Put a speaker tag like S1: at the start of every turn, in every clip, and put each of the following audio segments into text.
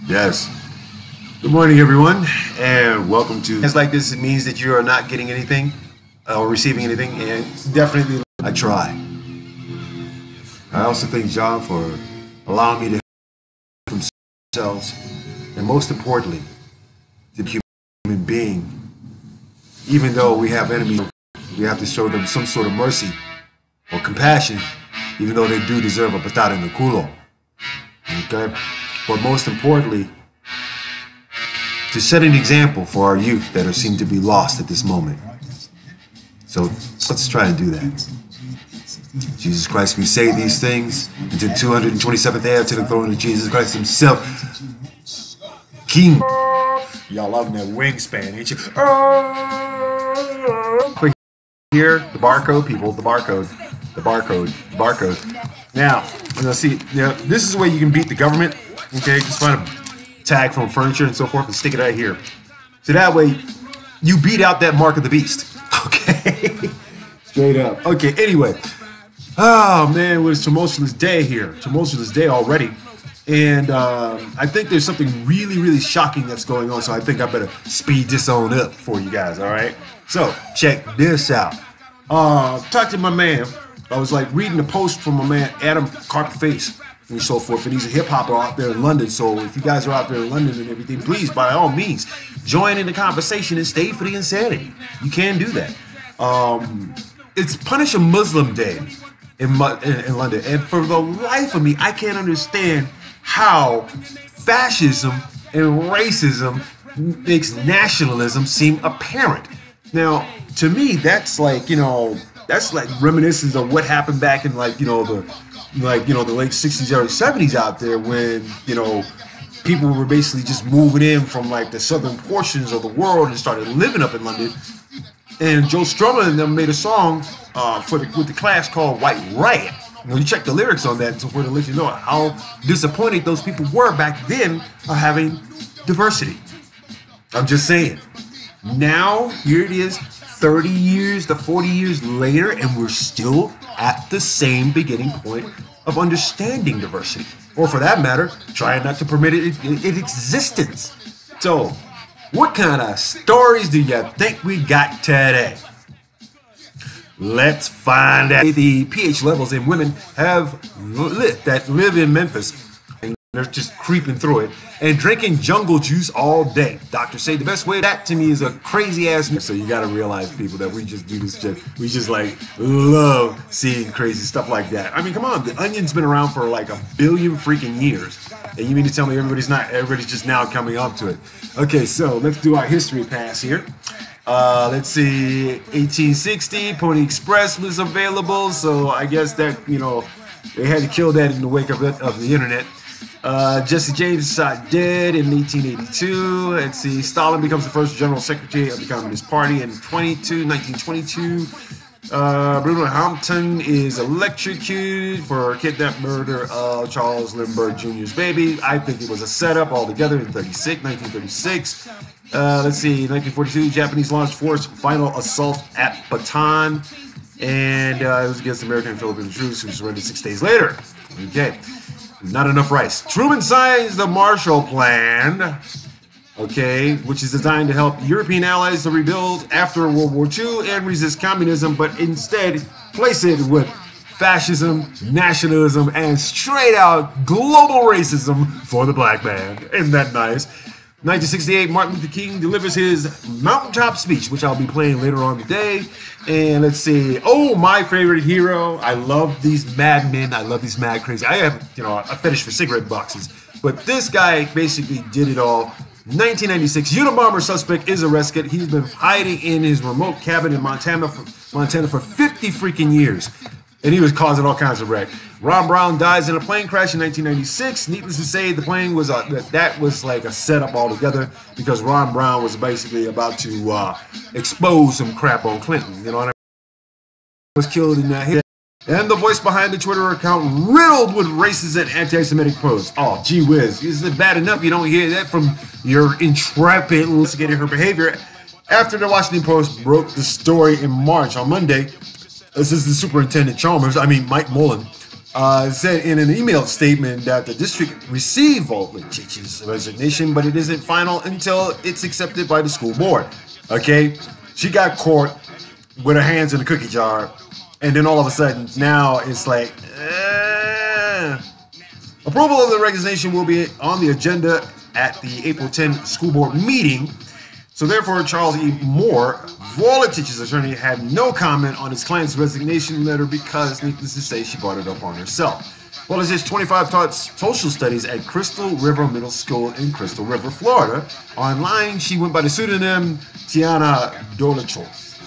S1: Yes. Good morning, everyone, and welcome to. It's like this. It means that you are not getting anything or receiving anything, and definitely I try. I also thank John for allowing me to help themselves, and most importantly, the human being. Even though we have enemies, we have to show them some sort of mercy or compassion, even though they do deserve a patada in the culo. Okay? But most importantly, to set an example for our youth that seem to be lost at this moment. So let's try and do that. Jesus Christ, we say these things into the 227th heir to the throne of Jesus Christ himself. King. Y'all loving that wingspan, ain't you? Here, the barcode, people, the barcode. Now, let's see. Now, this is the way you can beat the government. Okay, just find a tag from furniture and so forth and stick it out here. So that way, you beat out that mark of the beast. Okay, straight up. Okay, anyway. Oh man, it was a tumultuous day here. Tumultuous day already. And I think there's something really, really shocking that's going on. So I think I better speed this on up for you guys, all right? So check this out. Talk to my man. I was like reading a post from my man, Adam Carpetface, and so forth. And he's a hip hopper out there in London. So if you guys are out there in London and everything, please, by all means, join in the conversation and stay for the insanity. You can do that. It's Punish a Muslim Day in London. And for the life of me, I can't understand how fascism and racism makes nationalism seem apparent. Now, to me, that's like, that's like reminiscent of what happened back in the late 60s, early 70s out there when, people were basically just moving in from like the southern portions of the world and started living up in London. And Joe Strummer and them made a song with the Clash called White Riot. You check the lyrics on that to let you know how disappointed those people were back then of having diversity. I'm just saying. Now, here it is, 30 years to 40 years later, and we're still at the same beginning point of understanding diversity. Or for that matter, trying not to permit its existence. So, what kind of stories do you think we got today? Let's find out. The pH levels in women that live in Memphis, and they're just creeping through it, and drinking jungle juice all day. Doctors say the best way that to me is a crazy ass. So you gotta realize, people, that we just do this shit. We just like love seeing crazy stuff like that. I mean, come on, the Onion's been around for like a billion freaking years. And you mean to tell me everybody's just now coming up to it? Okay, so let's do our history pass here. Let's see, 1860, Pony Express was available, so I guess that, they had to kill that in the wake of the internet. Jesse James is shot dead in 1882. Let's see, Stalin becomes the first general secretary of the Communist Party in 1922. Bruno Hampton is electrocuted for kidnap murder of Charles Lindbergh Jr.'s baby. I think it was a setup altogether in 1936. Let's see, 1942, Japanese launched force final assault at Bataan. And it was against American and Philippine troops who surrendered 6 days later. Okay, not enough rice. Truman signs the Marshall Plan, okay, which is designed to help European allies to rebuild after World War II and resist communism, but instead place it with fascism, nationalism, and straight out global racism for the black man. Isn't that nice? 1968, Martin Luther King delivers his mountaintop speech, which I'll be playing later on today. And let's see. Oh, my favorite hero. I love these mad men. I love these mad crazy. I have, a fetish for cigarette boxes. But this guy basically did it all. 1996, Unabomber suspect is arrested. He's been hiding in his remote cabin in Montana for 50 freaking years. And he was causing all kinds of wreck. Ron Brown dies in a plane crash in 1996. Needless to say, the plane was that was like a setup altogether, because Ron Brown was basically about to expose some crap on Clinton. You know what I mean? Was killed in that hit. And the voice behind the Twitter account riddled with racist and anti-Semitic posts. Oh, gee whiz. Is it bad enough you don't hear that from your intrepid investigating her behavior? After the Washington Post broke the story in March, on Monday, this is the Superintendent Mike Mullen, said in an email statement that the district received Voiceless's resignation, but it isn't final until it's accepted by the school board. Okay, she got caught with her hands in the cookie jar, and then all of a sudden now it's like, approval of the resignation will be on the agenda at the April 10 school board meeting. So therefore, Charles E. Moore, Voiceless's attorney, had no comment on his client's resignation letter because, needless to say, she brought it up on herself. Voiceless, 25, taught social studies at Crystal River Middle School in Crystal River, Florida. Online, she went by the pseudonym Tiana Dolichos.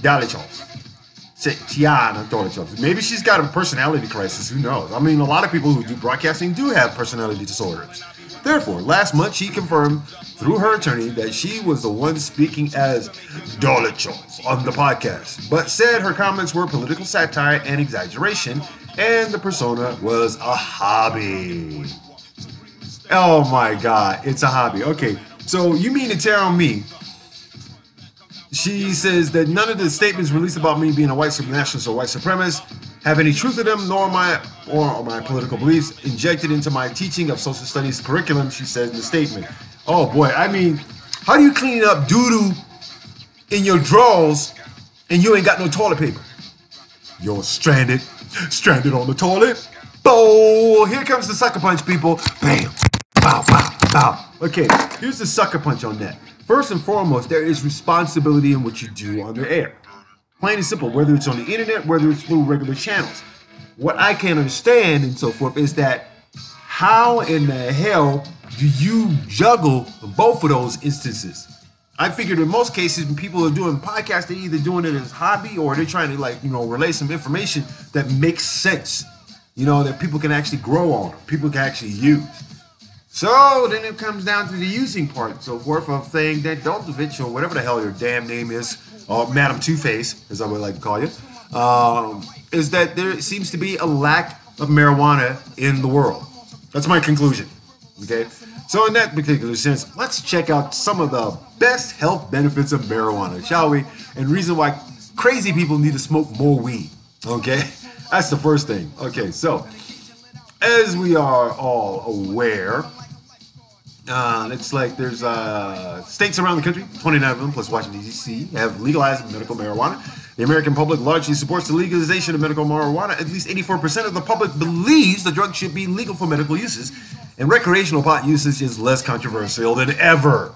S1: Tiana Dolichos. Maybe she's got a personality crisis. Who knows? I mean, a lot of people who do broadcasting do have personality disorders. Therefore, last month she confirmed through her attorney that she was the one speaking as Dolichos on the podcast, but said her comments were political satire and exaggeration, and the persona was a hobby. Oh my God, it's a hobby. Okay, so you mean to tell me she says that none of the statements released about me being a white nationalist or white supremacist have any truth to them, nor my political beliefs injected into my teaching of social studies curriculum, she said in the statement. Oh boy, I mean, how do you clean up doo-doo in your drawers and you ain't got no toilet paper? You're stranded on the toilet. Boom! Here comes the sucker punch, people. Bam! Bow, bow, bow. Okay, here's the sucker punch on that. First and foremost, there is responsibility in what you do on the air. Plain and simple, whether it's on the internet, whether it's through regular channels. What I can't understand and so forth is that how in the hell do you juggle both of those instances? I figured in most cases when people are doing podcasts, they're either doing it as a hobby or they're trying to relay some information that makes sense, that people can actually grow on, people can actually use. So then it comes down to the using part and so forth of saying that Dolcevich or whatever the hell your damn name is, or Madam Two-Face, as I would like to call you, is that there seems to be a lack of marijuana in the world. That's my conclusion. Okay? So in that particular sense, let's check out some of the best health benefits of marijuana, shall we? And reason why crazy people need to smoke more weed. Okay? That's the first thing. Okay, so as we are all aware, it's like there's states around the country, 29 of them plus Washington, D.C., have legalized medical marijuana. The American public largely supports the legalization of medical marijuana. At least 84% of the public believes the drug should be legal for medical uses, and recreational pot usage is less controversial than ever,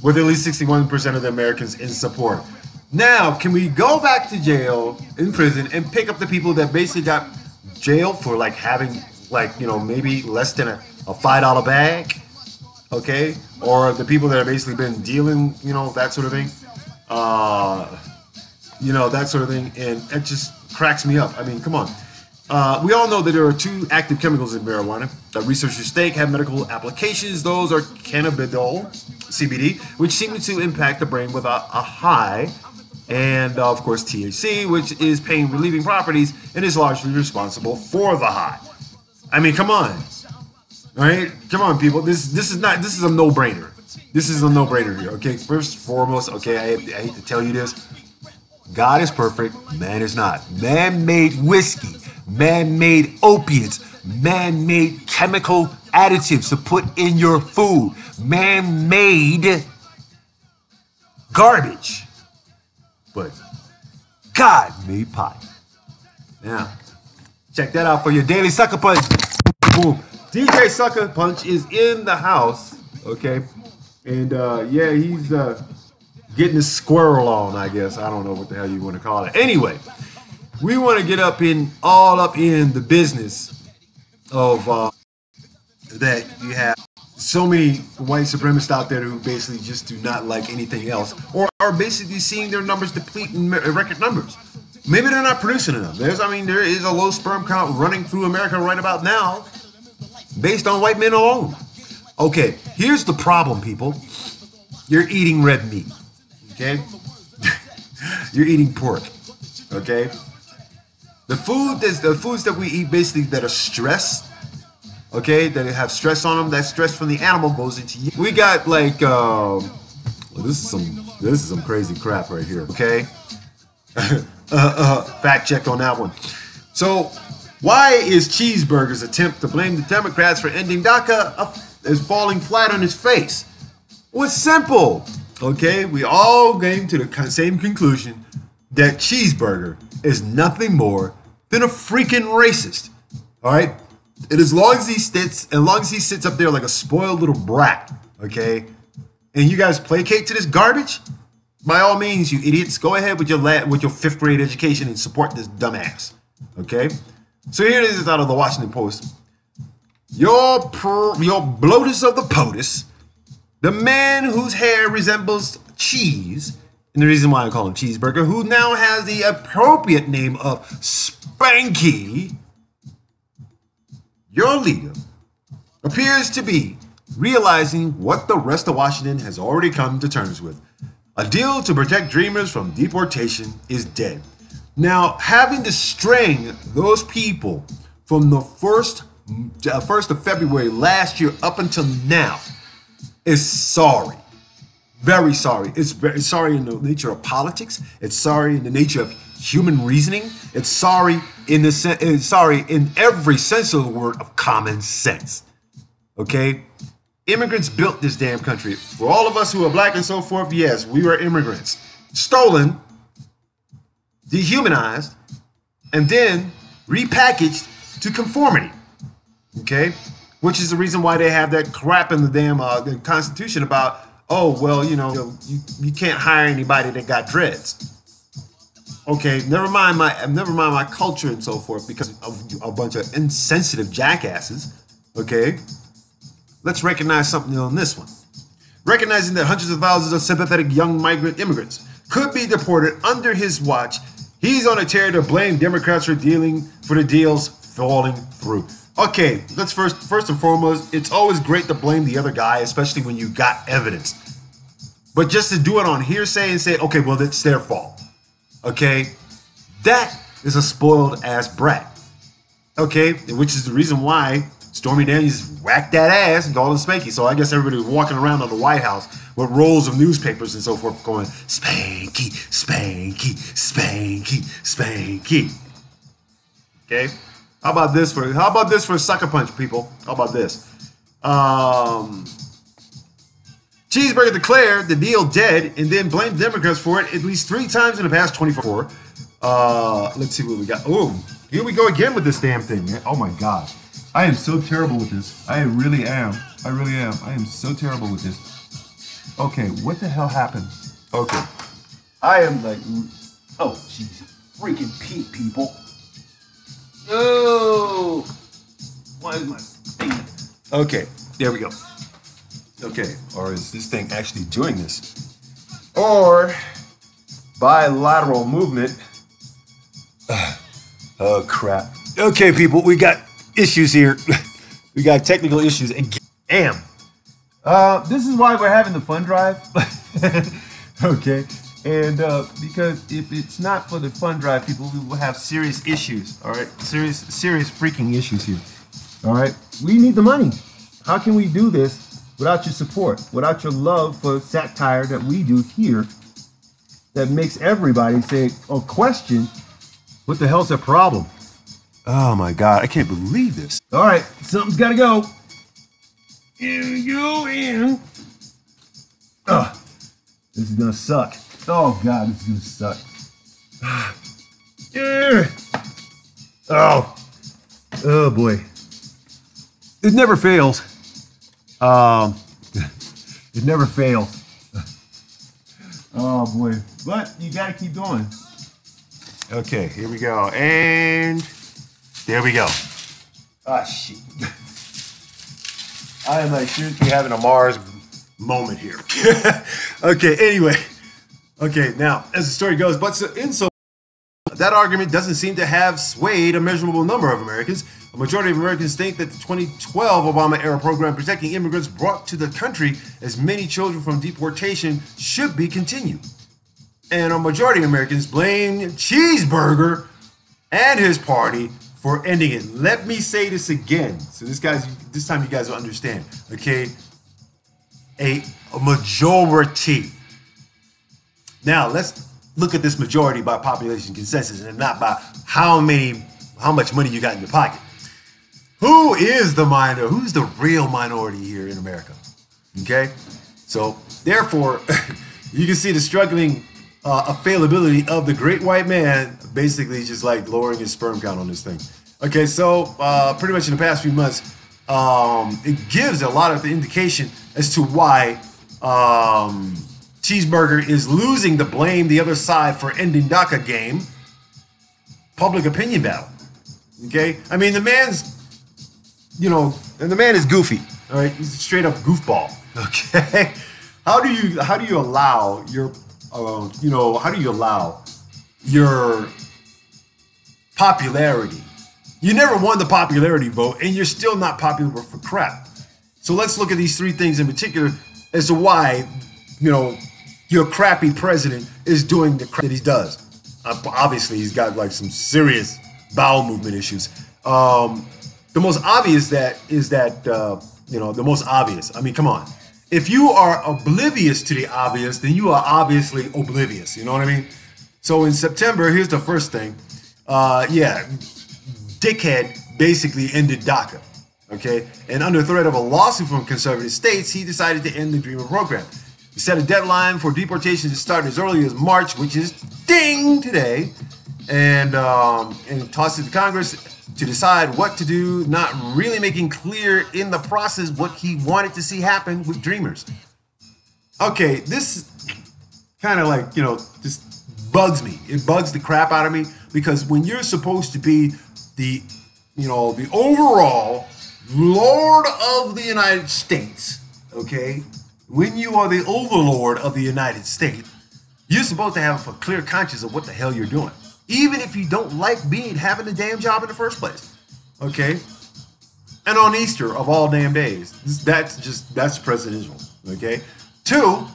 S1: with at least 61% of the Americans in support. Now, can we go back to jail, in prison, and pick up the people that basically got jailed for having maybe less than a $5 bag? Okay, or the people that have basically been dealing, that sort of thing, that sort of thing, and it just cracks me up. I mean, come on. We all know that there are two active chemicals in marijuana that researchers think have medical applications. Those are cannabidiol, CBD, which seem to impact the brain with a high, and of course THC, which is pain relieving properties and is largely responsible for the high. I mean, come on. All right, come on, people. This is a no-brainer. This is a no-brainer here. Okay, first and foremost, okay, I hate to tell you this. God is perfect, man is not. Man made whiskey, man made opiates, man made chemical additives to put in your food, man made garbage, but God made pot. Now, check that out for your daily sucker punch. Boom. DJ Sucker Punch is in the house, okay? And he's getting his squirrel on, I guess. I don't know what the hell you want to call it. Anyway, we want to get all up in the business of that you have so many white supremacists out there who basically just do not like anything else, or are basically seeing their numbers deplete in record numbers. Maybe they're not producing enough. There is a low sperm count running through America right about now, based on white men alone. Okay, here's the problem, people. You're eating red meat, okay? You're eating pork, okay? The foods that we eat basically that are stress, okay, that have stress on them, that stress from the animal goes into you. We got this is some crazy crap right here, okay? Fact check on that one. So Why is Cheeseburger's attempt to blame the Democrats for ending DACA is falling flat on his face? Well, it's simple. Okay, we all came to the same conclusion that Cheeseburger is nothing more than a freaking racist. All right, and as long as he sits up there like a spoiled little brat, okay, and you guys placate to this garbage, by all means, you idiots, go ahead with your 5th grade education and support this dumbass. Okay, so here it is out of the Washington Post. Your bloatus of the POTUS, the man whose hair resembles cheese, and the reason why I call him Cheeseburger, who now has the appropriate name of Spanky, your leader, appears to be realizing what the rest of Washington has already come to terms with. A deal to protect dreamers from deportation is dead. Now, having to string those people from the 1st of February last year up until now is sorry. Very sorry. It's very sorry in the nature of politics. It's sorry in the nature of human reasoning. It's sorry in every sense of the word of common sense. Okay? Immigrants built this damn country. For all of us who are black and so forth, yes, we were immigrants. Stolen, dehumanized, and then repackaged to conformity. Okay? Which is the reason why they have that crap in the damn the Constitution about, oh, well, you can't hire anybody that got dreads. Okay, never mind my culture and so forth because of a bunch of insensitive jackasses. Okay? Let's recognize something on this one. Recognizing that hundreds of thousands of sympathetic young migrant immigrants could be deported under his watch, he's on a tear to blame Democrats for the deals falling through. Okay, let's first and foremost, it's always great to blame the other guy, especially when you got evidence. But just to do it on hearsay and say, okay, well, it's their fault. Okay, that is a spoiled ass brat. Okay, which is the reason why Stormy Daniels whacked that ass and called him Spanky. So I guess everybody was walking around on the White House with rolls of newspapers and so forth going, Spanky, Spanky, Spanky, Spanky. Okay? How about this for a sucker punch, people? How about this? Cheeseburger declared the deal dead and then blamed Democrats for it at least 3 times in the past 24 hours. Let's see what we got. Oh, here we go again with this damn thing, man. Oh my God. I am so terrible with this. I really am. I am so terrible with this. Okay, what the hell happened? Okay. I am like, oh, jeez. Freaking Pete, people. No! Why is my thing? Okay, there we go. Okay, or is this thing actually doing this? Or bilateral movement. Oh, crap. Okay, people, we got issues here. We got technical issues. And damn. This is why we're having the fund drive. Okay. And because if it's not for the fund drive, people, we will have serious issues. All right. Serious freaking issues here. All right. We need the money. How can we do this without your support, without your love for satire that we do here that makes everybody say or question, what the hell's the problem? Oh my God, I can't believe this. All right, something's got to go. Here we go in. Oh, this is going to suck. Oh God, this is going to suck. Yeah. Oh boy. It never fails. It never fails. Oh boy, but you got to keep going. Okay, here we go, and there we go. Ah, shit. I am like seriously having a Mars moment here. Okay, anyway. Okay, now, as the story goes, but that argument doesn't seem to have swayed a measurable number of Americans. A majority of Americans think that the 2012 Obama-era program protecting immigrants brought to the country as many children from deportation should be continued. And a majority of Americans blame Cheeseburger and his party for ending it. Let me say this again. So this time you guys will understand. Okay? A majority. Now let's look at this majority by population consensus and not by how many how much money you got in your pocket. Who is the minor? Who's the real minority here in America? Okay, so therefore, you can see the struggling availability of the great white man, basically just like lowering his sperm count on this thing. Okay, so pretty much in the past few months, it gives a lot of the indication as to why Cheeseburger is losing the blame the other side for ending DACA game public opinion battle. Okay, I mean the man's, you know, and the man is goofy. All right, he's a straight up goofball. Okay, how do you allow your how do you allow your popularity? You never won the popularity vote, and you're still not popular for crap. So let's look at these three things in particular as to why, you know, your crappy president is doing the crap that he does. Obviously, he's got like some serious bowel movement issues. The most obvious the most obvious. I mean, come on. If you are oblivious to the obvious, then you are obviously oblivious. You know what I mean? So in September, here's the first thing. Dickhead basically ended DACA. Okay, and under threat of a lawsuit from conservative states, he decided to end the Dreamer program. He set a deadline for deportation to start as early as March, which is ding today, and tossed it to Congress to decide what to do, not really making clear in the process what he wanted to see happen with Dreamers. Okay, this kind of like, you know, just bugs me. It bugs the crap out of me, because when you're supposed to be the overall Lord of the United States, okay, when you are the overlord of the United States, you're supposed to have a clear conscience of what the hell you're doing, even if you don't like having a damn job in the first place, okay? And on Easter of all damn days, that's presidential, okay? 2,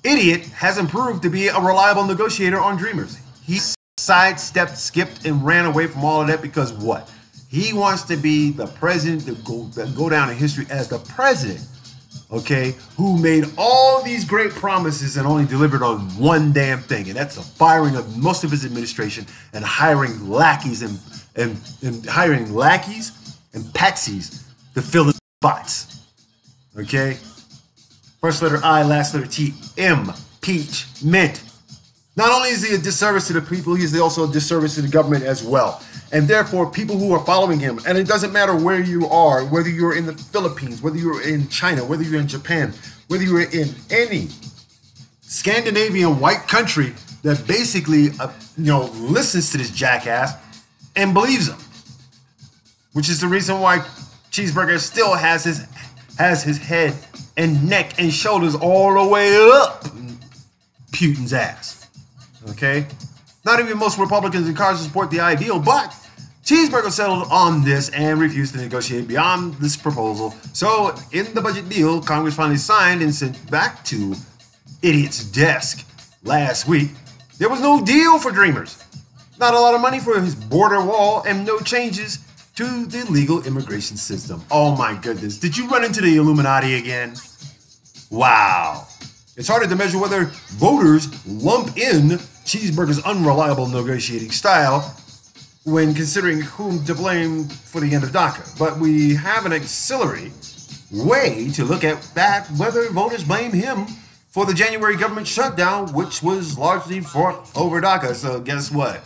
S1: idiot hasn't proved to be a reliable negotiator on Dreamers. He sidestepped, skipped, and ran away from all of that because what? He wants to be the president that go down in history as the president, okay, who made all these great promises and only delivered on one damn thing, and that's the firing of most of his administration and hiring lackeys and hiring lackeys and patsies to fill the spots. Okay? First letter I, last letter T, impeachment. Not only is he a disservice to the people, he is also a disservice to the government as well. And therefore, people who are following him, and it doesn't matter where you are, whether you're in the Philippines, whether you're in China, whether you're in Japan, whether you're in any Scandinavian white country that basically, listens to this jackass and believes him, which is the reason why Cheeseburger still has his head and neck and shoulders all the way up Putin's ass. Okay? Not even most Republicans in Congress support the ideal, but Cheeseburger settled on this and refused to negotiate beyond this proposal. So in the budget deal, Congress finally signed and sent back to Idiot's desk last week, there was no deal for Dreamers. Not a lot of money for his border wall and no changes to the legal immigration system. Oh my goodness. Did you run into the Illuminati again? Wow. It's harder to measure whether voters lump in Cheeseburger's unreliable negotiating style when considering whom to blame for the end of DACA. But we have an auxiliary way to look at that, whether voters blame him for the January government shutdown, which was largely fought over DACA. So guess what?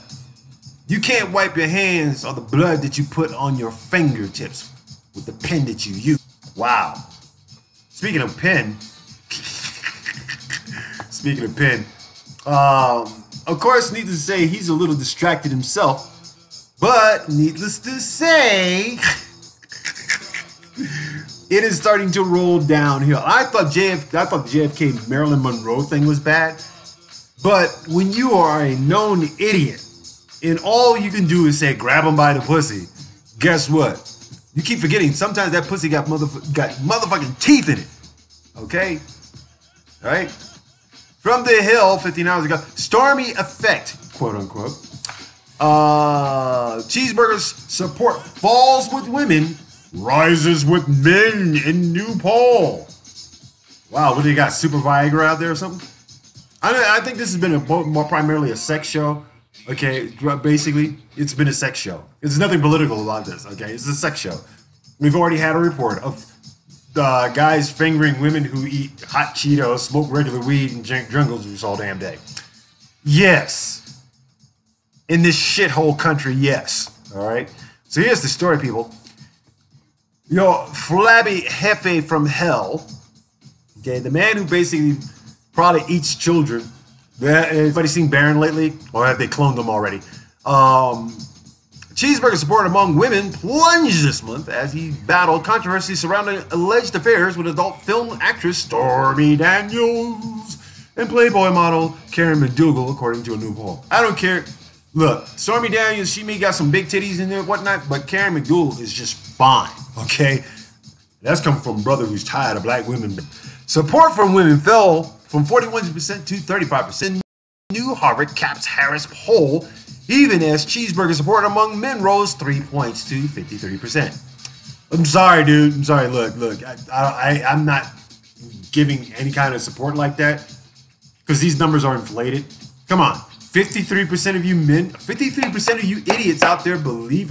S1: You can't wipe your hands on the blood that you put on your fingertips with the pen that you use. Wow. Speaking of pen, of course, needless to say, he's a little distracted himself. But needless to say, it is starting to roll downhill. I thought the JFK Marilyn Monroe thing was bad. But when you are a known idiot and all you can do is say, grab him by the pussy, guess what? You keep forgetting sometimes that pussy got motherfucking teeth in it. Okay? All right? From the Hill 15 hours ago, stormy effect, quote unquote. Cheeseburger's support falls with women, rises with men in new poll. Wow, what do you got? Super Viagra out there or something? I think this has been more primarily a sex show. Okay, basically, it's been a sex show. There's nothing political about this. Okay, it's a sex show. We've already had a report of guys fingering women who eat hot Cheetos, smoke regular weed, and drink jungle juice all damn day. Yes, in this shithole country, yes. All right. So here's the story, people. Yo, flabby Jefe from hell. Okay, the man who basically probably eats children. Anybody seen Baron lately? Or have they cloned them already? Cheeseburger support among women plunged this month as he battled controversy surrounding alleged affairs with adult film actress Stormy Daniels and Playboy model Karen McDougal, according to a new poll. I don't care. Look, Stormy Daniels, she may got some big titties in there and whatnot, but Karen McDougal is just fine, okay? That's coming from a brother who's tired of black women. Support from women fell from 41% to 35%. New Harvard Caps Harris poll, even as cheeseburger support among men rose 3 points to 53%. I'm sorry, dude. I'm sorry. Look. I'm not giving any kind of support like that because these numbers are inflated. Come on. 53% of you men, 53% of you idiots out there believe